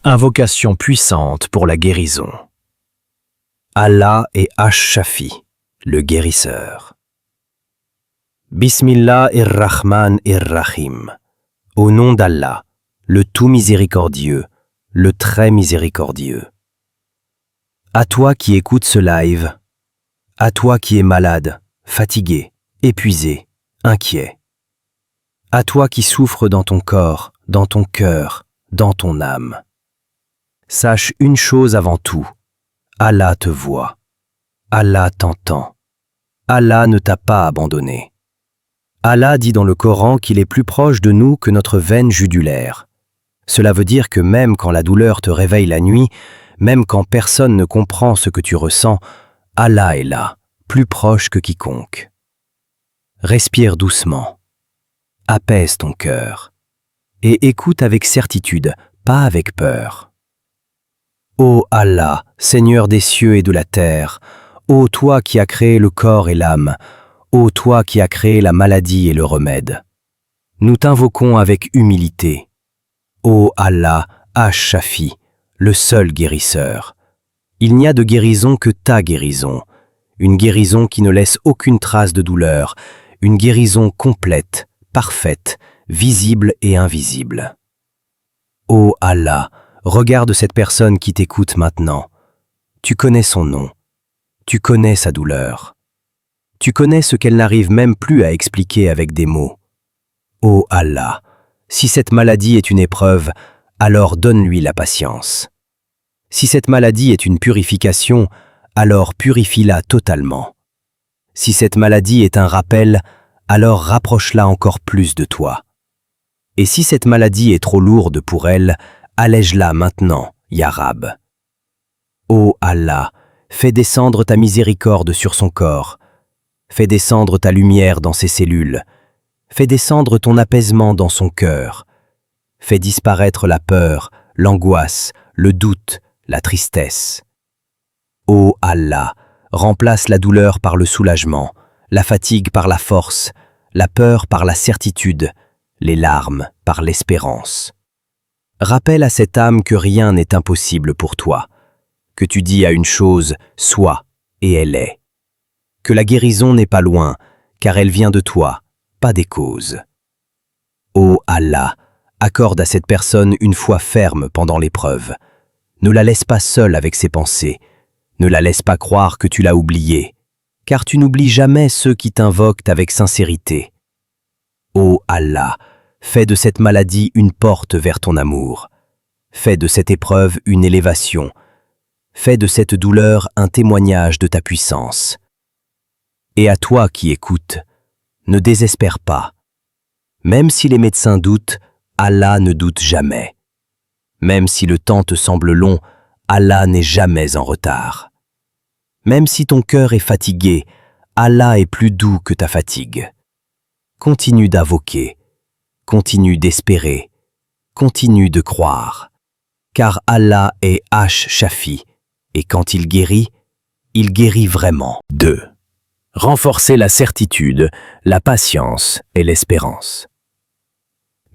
Invocation puissante pour la guérison. Allah est Ash-Shafi, le guérisseur. Bismillahir-Rahman-ir-Rahim. Au nom d'Allah, le tout miséricordieux, le très miséricordieux. À toi qui écoutes ce live, à toi qui es malade, fatigué, épuisé, inquiet. À toi qui souffres dans ton corps, dans ton cœur, dans ton âme. Sache une chose avant tout, Allah te voit, Allah t'entend, Allah ne t'a pas abandonné. Allah dit dans le Coran qu'il est plus proche de nous que notre veine jugulaire. Cela veut dire que même quand la douleur te réveille la nuit, même quand personne ne comprend ce que tu ressens, Allah est là, plus proche que quiconque. Respire doucement, apaise ton cœur et écoute avec certitude, pas avec peur. Ô Allah, Seigneur des cieux et de la terre, ô toi qui as créé le corps et l'âme, ô toi qui as créé la maladie et le remède. Nous t'invoquons avec humilité. Ô Allah, Ash-Shafi, le seul guérisseur. Il n'y a de guérison que ta guérison, une guérison qui ne laisse aucune trace de douleur, une guérison complète, parfaite, visible et invisible. Ô Allah, regarde cette personne qui t'écoute maintenant. Tu connais son nom. Tu connais sa douleur. Tu connais ce qu'elle n'arrive même plus à expliquer avec des mots. Ô Allah, si cette maladie est une épreuve, alors donne-lui la patience. Si cette maladie est une purification, alors purifie-la totalement. Si cette maladie est un rappel, alors rapproche-la encore plus de toi. Et si cette maladie est trop lourde pour elle, allège-la maintenant, Ya Rab. Ô Allah, fais descendre ta miséricorde sur son corps. Fais descendre ta lumière dans ses cellules. Fais descendre ton apaisement dans son cœur. Fais disparaître la peur, l'angoisse, le doute, la tristesse. Ô Allah, remplace la douleur par le soulagement, la fatigue par la force, la peur par la certitude, les larmes par l'espérance. Rappelle à cette âme que rien n'est impossible pour toi, que tu dis à une chose « sois » et elle est, que la guérison n'est pas loin, car elle vient de toi, pas des causes. Ô Allah, accorde à cette personne une foi ferme pendant l'épreuve. Ne la laisse pas seule avec ses pensées, ne la laisse pas croire que tu l'as oubliée, car tu n'oublies jamais ceux qui t'invoquent avec sincérité. Ô Allah, fais de cette maladie une porte vers ton amour. Fais de cette épreuve une élévation. Fais de cette douleur un témoignage de ta puissance. Et à toi qui écoutes, ne désespère pas. Même si les médecins doutent, Allah ne doute jamais. Même si le temps te semble long, Allah n'est jamais en retard. Même si ton cœur est fatigué, Allah est plus doux que ta fatigue. Continue d'invoquer. Continue d'espérer, continue de croire, car Allah est Ash-Shafi, et quand il guérit vraiment. 2. Renforcer la certitude, la patience et l'espérance.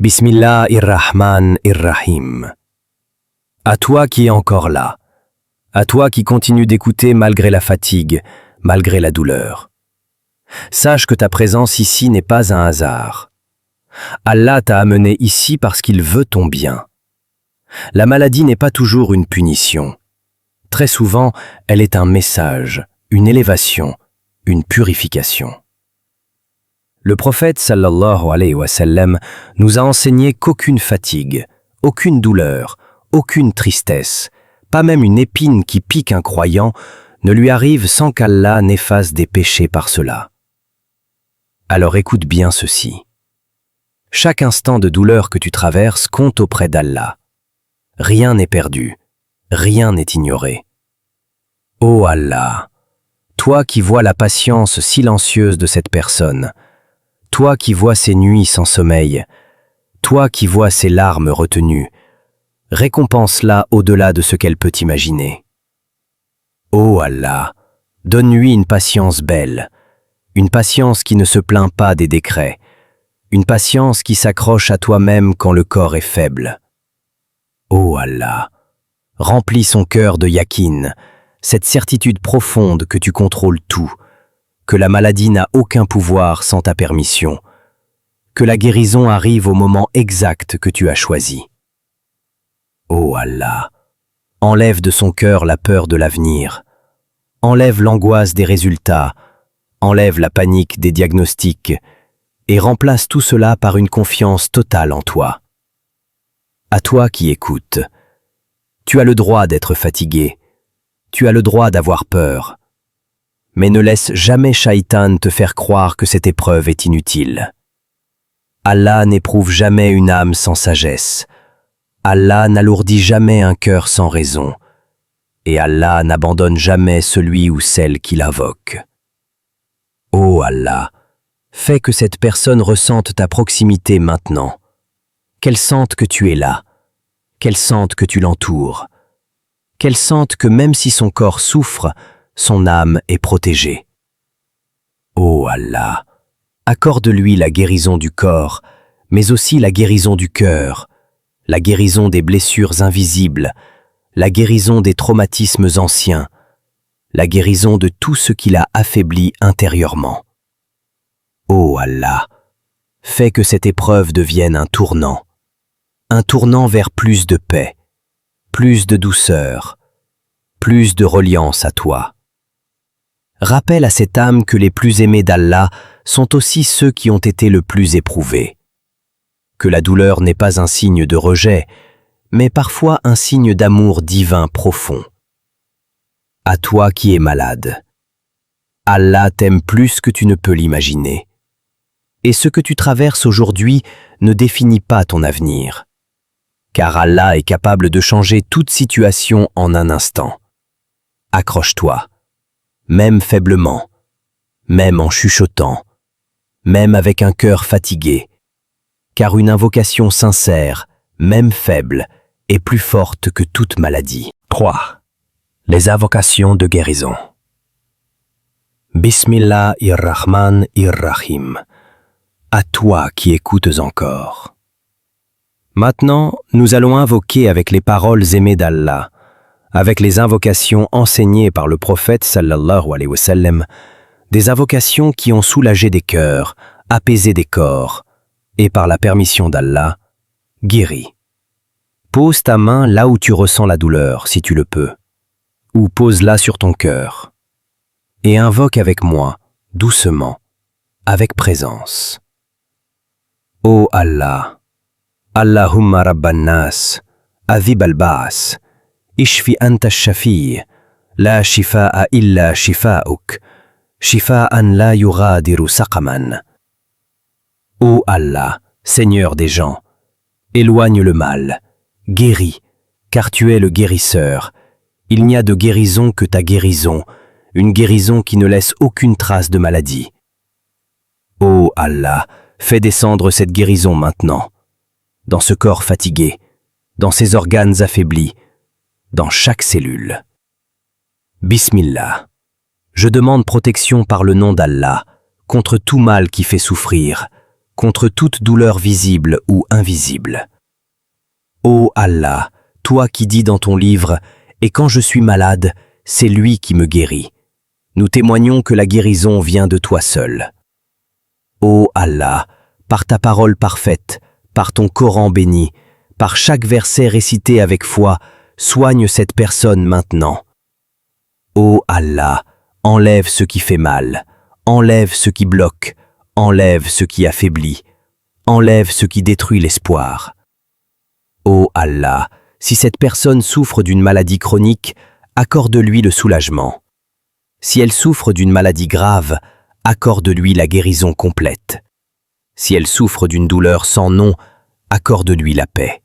Bismillahir-Rahman-ir-Rahim. À toi qui es encore là, à toi qui continues d'écouter malgré la fatigue, malgré la douleur. Sache que ta présence ici n'est pas un hasard. Allah t'a amené ici parce qu'il veut ton bien. La maladie n'est pas toujours une punition. Très souvent, elle est un message, une élévation, une purification. Le prophète sallallahu alayhi wa sallam nous a enseigné qu'aucune fatigue, aucune douleur, aucune tristesse, pas même une épine qui pique un croyant, ne lui arrive sans qu'Allah n'efface des péchés par cela. Alors écoute bien ceci. Chaque instant de douleur que tu traverses compte auprès d'Allah. Rien n'est perdu, rien n'est ignoré. Ô Allah, toi qui vois la patience silencieuse de cette personne, toi qui vois ses nuits sans sommeil, toi qui vois ses larmes retenues, récompense-la au-delà de ce qu'elle peut imaginer. Ô Allah, donne-lui une patience belle, une patience qui ne se plaint pas des décrets, une patience qui s'accroche à toi-même quand le corps est faible. Ô Allah, Remplis son cœur de yakin, cette certitude profonde que tu contrôles tout, que la maladie n'a aucun pouvoir sans ta permission, que la guérison arrive au moment exact que tu as choisi. Ô Allah, enlève de son cœur la peur de l'avenir, enlève l'angoisse des résultats, enlève la panique des diagnostics et remplace tout cela par une confiance totale en toi. À toi qui écoutes, tu as le droit d'être fatigué, tu as le droit d'avoir peur, mais ne laisse jamais Shaitan te faire croire que cette épreuve est inutile. Allah n'éprouve jamais une âme sans sagesse, Allah n'alourdit jamais un cœur sans raison, et Allah n'abandonne jamais celui ou celle qui l'invoque. Ô Allah, fais que cette personne ressente ta proximité maintenant, qu'elle sente que tu es là, qu'elle sente que tu l'entoures, qu'elle sente que même si son corps souffre, son âme est protégée. Ô Allah, accorde-lui la guérison du corps, mais aussi la guérison du cœur, la guérison des blessures invisibles, la guérison des traumatismes anciens, la guérison de tout ce qui l'a affaibli intérieurement. Ô Allah, fais que cette épreuve devienne un tournant vers plus de paix, plus de douceur, plus de reliance à toi. Rappelle à cette âme que les plus aimés d'Allah sont aussi ceux qui ont été le plus éprouvés, que la douleur n'est pas un signe de rejet, mais parfois un signe d'amour divin profond. À toi qui es malade, Allah t'aime plus que tu ne peux l'imaginer. Et ce que tu traverses aujourd'hui ne définit pas ton avenir, car Allah est capable de changer toute situation en un instant. Accroche-toi, même faiblement, même en chuchotant, même avec un cœur fatigué, car une invocation sincère, même faible, est plus forte que toute maladie. 3. Les invocations de guérison. Bismillahir-Rahman-ir-Rahim. À toi qui écoutes encore. Maintenant, nous allons invoquer avec les paroles aimées d'Allah, avec les invocations enseignées par le prophète sallallahu alayhi wa sallam, des invocations qui ont soulagé des cœurs, apaisé des corps, et par la permission d'Allah, guéri. Pose ta main là où tu ressens la douleur, si tu le peux, ou pose-la sur ton cœur, et invoque avec moi, doucement, avec présence. Ô Allah, Allahumma Rabban Nas, Adhib al-Ba'as, Ishfi anta ash-shafi', la shifa'a illa shifa'uk, shifa'an la yughadiru saqaman. Ô Allah, Seigneur des gens, éloigne le mal, guéris, car tu es le guérisseur. Il n'y a de guérison que ta guérison, une guérison qui ne laisse aucune trace de maladie. Ô Allah, fais descendre cette guérison maintenant, dans ce corps fatigué, dans ces organes affaiblis, dans chaque cellule. Bismillah. Je demande protection par le nom d'Allah, contre tout mal qui fait souffrir, contre toute douleur visible ou invisible. Ô Allah, toi qui dis dans ton livre, « Et quand je suis malade, c'est lui qui me guérit », nous témoignons que la guérison vient de toi seul. Ô Allah, par ta parole parfaite, par ton Coran béni, par chaque verset récité avec foi, soigne cette personne maintenant. Ô Allah, enlève ce qui fait mal, enlève ce qui bloque, enlève ce qui affaiblit, enlève ce qui détruit l'espoir. Ô Allah, si cette personne souffre d'une maladie chronique, accorde-lui le soulagement. Si elle souffre d'une maladie grave, accorde-lui la guérison complète. Si elle souffre d'une douleur sans nom, accorde-lui la paix.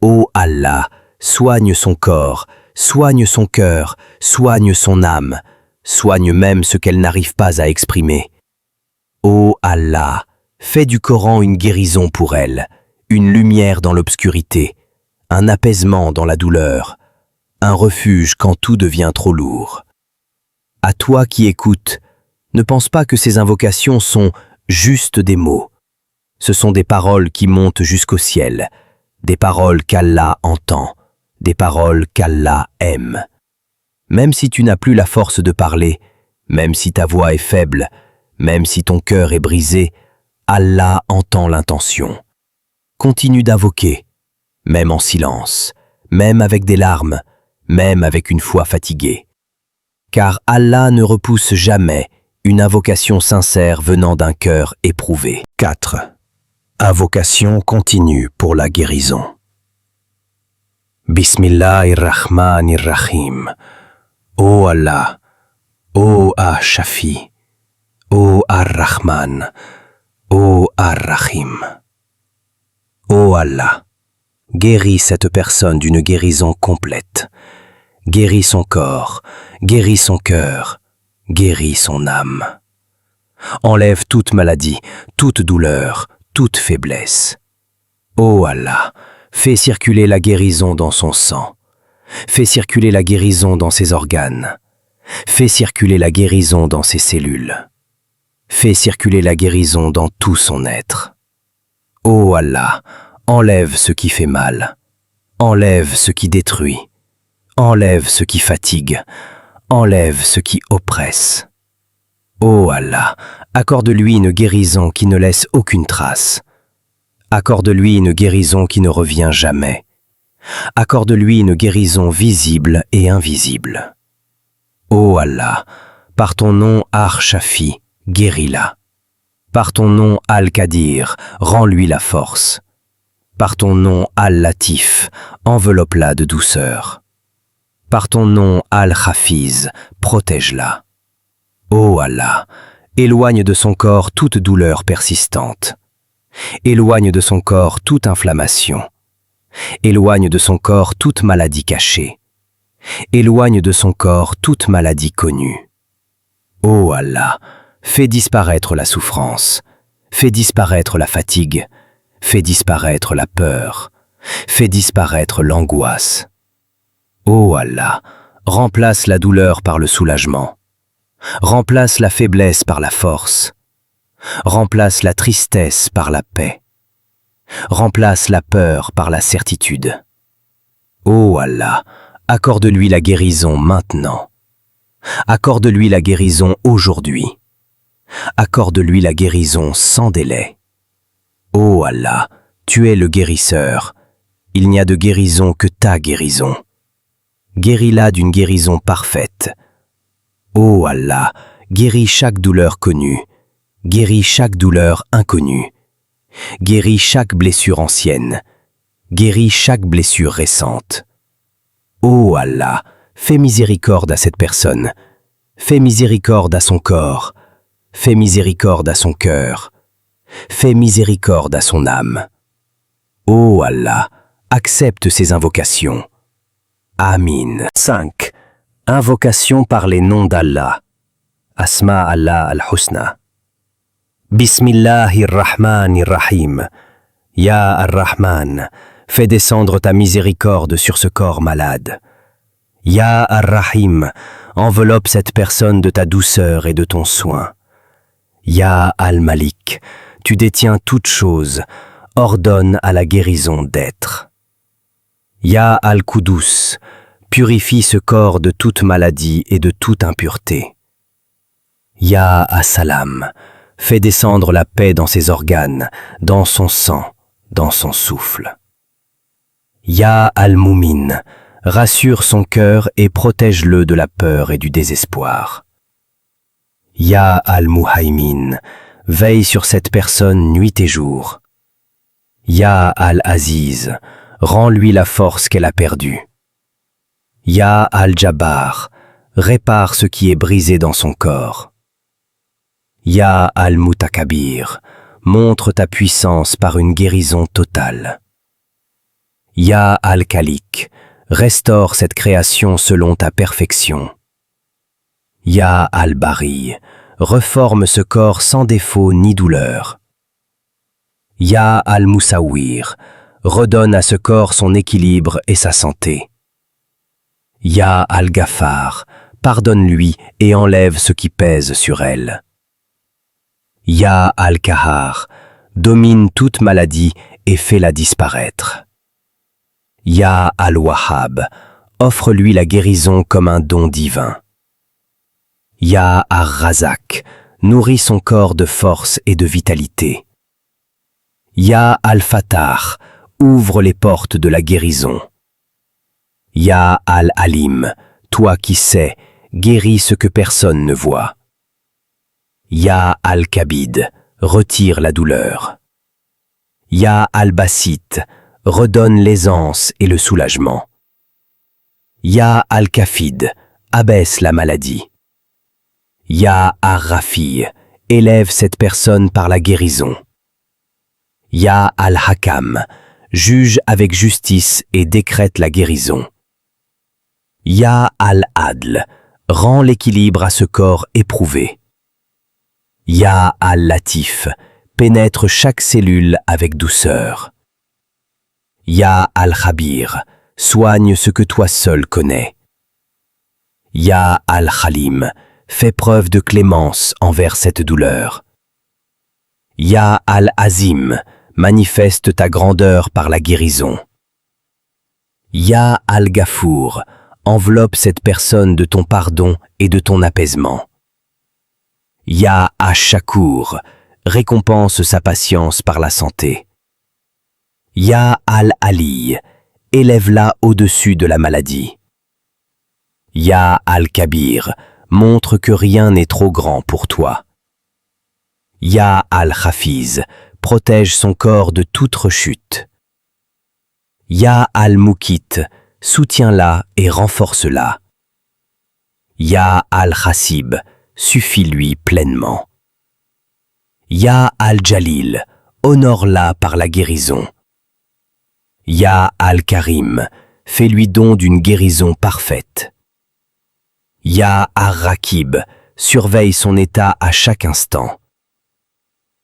Ô Allah, soigne son corps, soigne son cœur, soigne son âme, soigne même ce qu'elle n'arrive pas à exprimer. Ô Allah, fais du Coran une guérison pour elle, une lumière dans l'obscurité, un apaisement dans la douleur, un refuge quand tout devient trop lourd. À toi qui écoutes, ne pense pas que ces invocations sont juste des mots. Ce sont des paroles qui montent jusqu'au ciel, des paroles qu'Allah entend, des paroles qu'Allah aime. Même si tu n'as plus la force de parler, même si ta voix est faible, même si ton cœur est brisé, Allah entend l'intention. Continue d'invoquer, même en silence, même avec des larmes, même avec une foi fatiguée. Car Allah ne repousse jamais une invocation sincère venant d'un cœur éprouvé. 4. Invocation continue pour la guérison. Bismillahirrahmanirrahim. Ô Allah, ô Ash-Shafi, ô Ar-Rahman, ô Ar-Rahim. Ô Allah, guéris cette personne d'une guérison complète. Guéris son corps, guéris son cœur, guéris son âme. Enlève toute maladie, toute douleur, toute faiblesse. Ô Allah, fais circuler la guérison dans son sang. Fais circuler la guérison dans ses organes. Fais circuler la guérison dans ses cellules. Fais circuler la guérison dans tout son être. Ô Allah, enlève ce qui fait mal. Enlève ce qui détruit. Enlève ce qui fatigue. Enlève ce qui oppresse. Ô Allah, accorde-lui une guérison qui ne laisse aucune trace. Accorde-lui une guérison qui ne revient jamais. Accorde-lui une guérison visible et invisible. Ô Allah, par ton nom Ar-Shafi, guéris-la. Par ton nom Al-Qadir, rends-lui la force. Par ton nom Al-Latif, enveloppe-la de douceur. Par ton nom Al-Hafiz, protège-la. Ô Allah, éloigne de son corps toute douleur persistante. Éloigne de son corps toute inflammation. Éloigne de son corps toute maladie cachée. Éloigne de son corps toute maladie connue. Ô Allah, fais disparaître la souffrance. Fais disparaître la fatigue. Fais disparaître la peur. Fais disparaître l'angoisse. Ô Allah, remplace la douleur par le soulagement. Remplace la faiblesse par la force. Remplace la tristesse par la paix. Remplace la peur par la certitude. Ô Allah, accorde-lui la guérison maintenant. Accorde-lui la guérison aujourd'hui. Accorde-lui la guérison sans délai. Ô Allah, tu es le guérisseur. Il n'y a de guérison que ta guérison. Guéris-la d'une guérison parfaite. Ô Allah, guéris chaque douleur connue, guéris chaque douleur inconnue, guéris chaque blessure ancienne, guéris chaque blessure récente. Ô Allah, fais miséricorde à cette personne, fais miséricorde à son corps, fais miséricorde à son cœur, fais miséricorde à son âme. Ô Allah, accepte ces invocations. Amin. 5. Invocation par les noms d'Allah. Asma Allah al-Husna. Bismillahirrahmanirrahim. Ya Ar-Rahman, fais descendre ta miséricorde sur ce corps malade. Ya Ar-Rahim, enveloppe cette personne de ta douceur et de ton soin. Ya Al-Malik, tu détiens toutes choses, ordonne à la guérison d'être. Ya Al-Qudus, purifie ce corps de toute maladie et de toute impureté. Ya As-Salam, fais descendre la paix dans ses organes, dans son sang, dans son souffle. Ya Al-Moumin, rassure son cœur et protège-le de la peur et du désespoir. Ya Al-Muhaymin, veille sur cette personne nuit et jour. Ya Al-Aziz, rends-lui la force qu'elle a perdue. Ya Al-Jabbar, répare ce qui est brisé dans son corps. Ya Al-Mutakabir, montre ta puissance par une guérison totale. Ya Al-Khalik, restaure cette création selon ta perfection. Ya Al-Bari, reforme ce corps sans défaut ni douleur. Ya Al-Mousawir, redonne à ce corps son équilibre et sa santé. Ya Al-Ghaffar, pardonne-lui et enlève ce qui pèse sur elle. Ya Al-Kahar, domine toute maladie et fais-la disparaître. Ya Al-Wahhab, offre-lui la guérison comme un don divin. Ya Ar-Razak, nourris son corps de force et de vitalité. Ya Al-Fatah, ouvre les portes de la guérison. Ya Al-Alim, toi qui sais, guéris ce que personne ne voit. Ya Al-Kabid, retire la douleur. Ya Al-Basit, redonne l'aisance et le soulagement. Ya Al-Kafid, abaisse la maladie. Ya Ar-Rafi, élève cette personne par la guérison. Ya Al-Hakam, juge avec justice et décrète la guérison. Ya Al-Adl, rend l'équilibre à ce corps éprouvé. Ya Al-Latif, pénètre chaque cellule avec douceur. Ya Al-Khabir, soigne ce que toi seul connais. Ya Al-Khalim, fais preuve de clémence envers cette douleur. Ya Al-Azim, manifeste ta grandeur par la guérison. Ya Al-Ghafour, enveloppe cette personne de ton pardon et de ton apaisement. Ya Ash-Shakur, récompense sa patience par la santé. Ya Al-Ali, élève-la au-dessus de la maladie. Ya Al-Kabir, montre que rien n'est trop grand pour toi. Ya Al-Hafiz, protège son corps de toute rechute. Ya Al-Mukit, soutiens-la et renforce-la. Ya Al-Khasib, suffis-lui pleinement. Ya Al-Jalil, honore-la par la guérison. Ya Al-Karim, fais-lui don d'une guérison parfaite. Ya Ar-Rakib, surveille son état à chaque instant.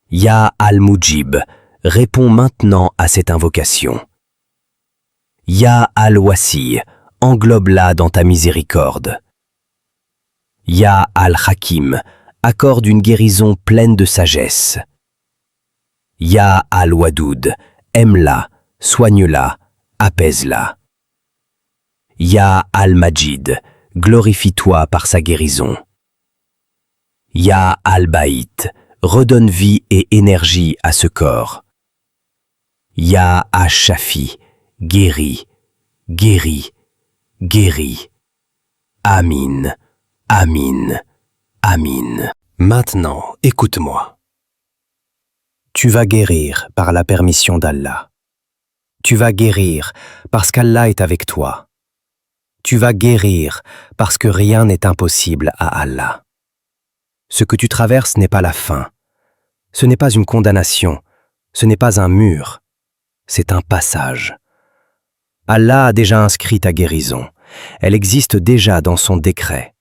Ya Al-Mujib, réponds maintenant à cette invocation. Ya Al-Wasi, englobe-la dans ta miséricorde. Ya Al-Hakim, accorde une guérison pleine de sagesse. Ya Al-Wadoud, aime-la, soigne-la, apaise-la. Ya Al-Majid, glorifie-toi par sa guérison. Ya Al-Baït, redonne vie et énergie à ce corps. Ya Ash-Shafi, guéris, guéris, guéris. Amin, Amin, Amin. Maintenant, écoute-moi. Tu vas guérir par la permission d'Allah. Tu vas guérir parce qu'Allah est avec toi. Tu vas guérir parce que rien n'est impossible à Allah. Ce que tu traverses n'est pas la fin. Ce n'est pas une condamnation. Ce n'est pas un mur. C'est un passage. Allah a déjà inscrit ta guérison. Elle existe déjà dans son décret.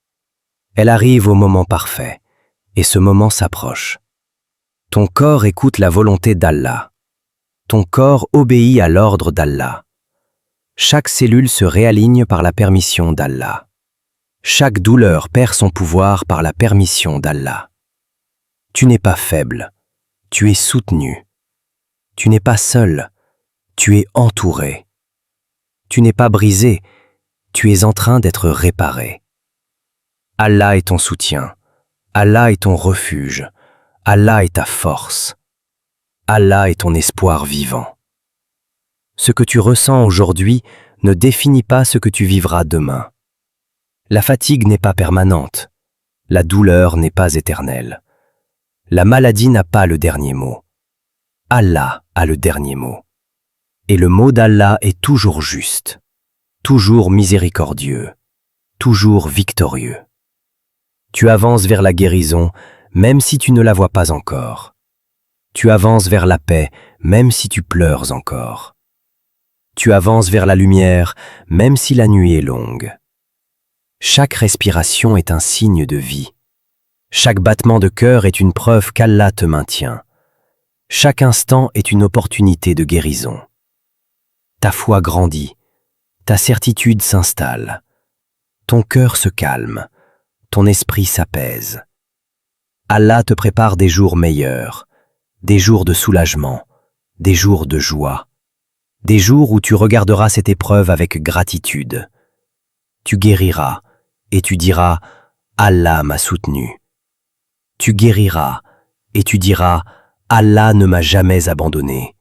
Elle arrive au moment parfait, et ce moment s'approche. Ton corps écoute la volonté d'Allah. Ton corps obéit à l'ordre d'Allah. Chaque cellule se réaligne par la permission d'Allah. Chaque douleur perd son pouvoir par la permission d'Allah. Tu n'es pas faible, tu es soutenu. Tu n'es pas seul, tu es entouré. Tu n'es pas brisé, tu es en train d'être réparé. Allah est ton soutien, Allah est ton refuge, Allah est ta force. Allah est ton espoir vivant. Ce que tu ressens aujourd'hui ne définit pas ce que tu vivras demain. La fatigue n'est pas permanente, la douleur n'est pas éternelle. La maladie n'a pas le dernier mot. Allah a le dernier mot. Et le mot d'Allah est toujours juste, toujours miséricordieux, toujours victorieux. Tu avances vers la guérison, même si tu ne la vois pas encore. Tu avances vers la paix, même si tu pleures encore. Tu avances vers la lumière, même si la nuit est longue. Chaque respiration est un signe de vie. Chaque battement de cœur est une preuve qu'Allah te maintient. Chaque instant est une opportunité de guérison. Ta foi grandit, ta certitude s'installe. Ton cœur se calme, ton esprit s'apaise. Allah te prépare des jours meilleurs, des jours de soulagement, des jours de joie. Des jours où tu regarderas cette épreuve avec gratitude. Tu guériras et tu diras « Allah m'a soutenu ». Tu guériras et tu diras « Allah ne m'a jamais abandonné ».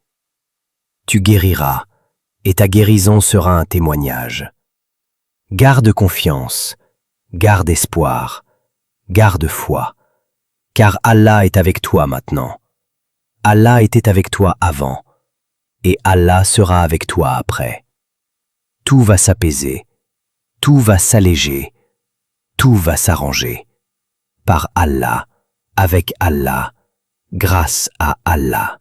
Tu guériras et ta guérison sera un témoignage. Garde confiance, garde espoir, garde foi, car Allah est avec toi maintenant. Allah était avec toi avant, et Allah sera avec toi après. Tout va s'apaiser, tout va s'alléger, tout va s'arranger. Par Allah, avec Allah, grâce à Allah.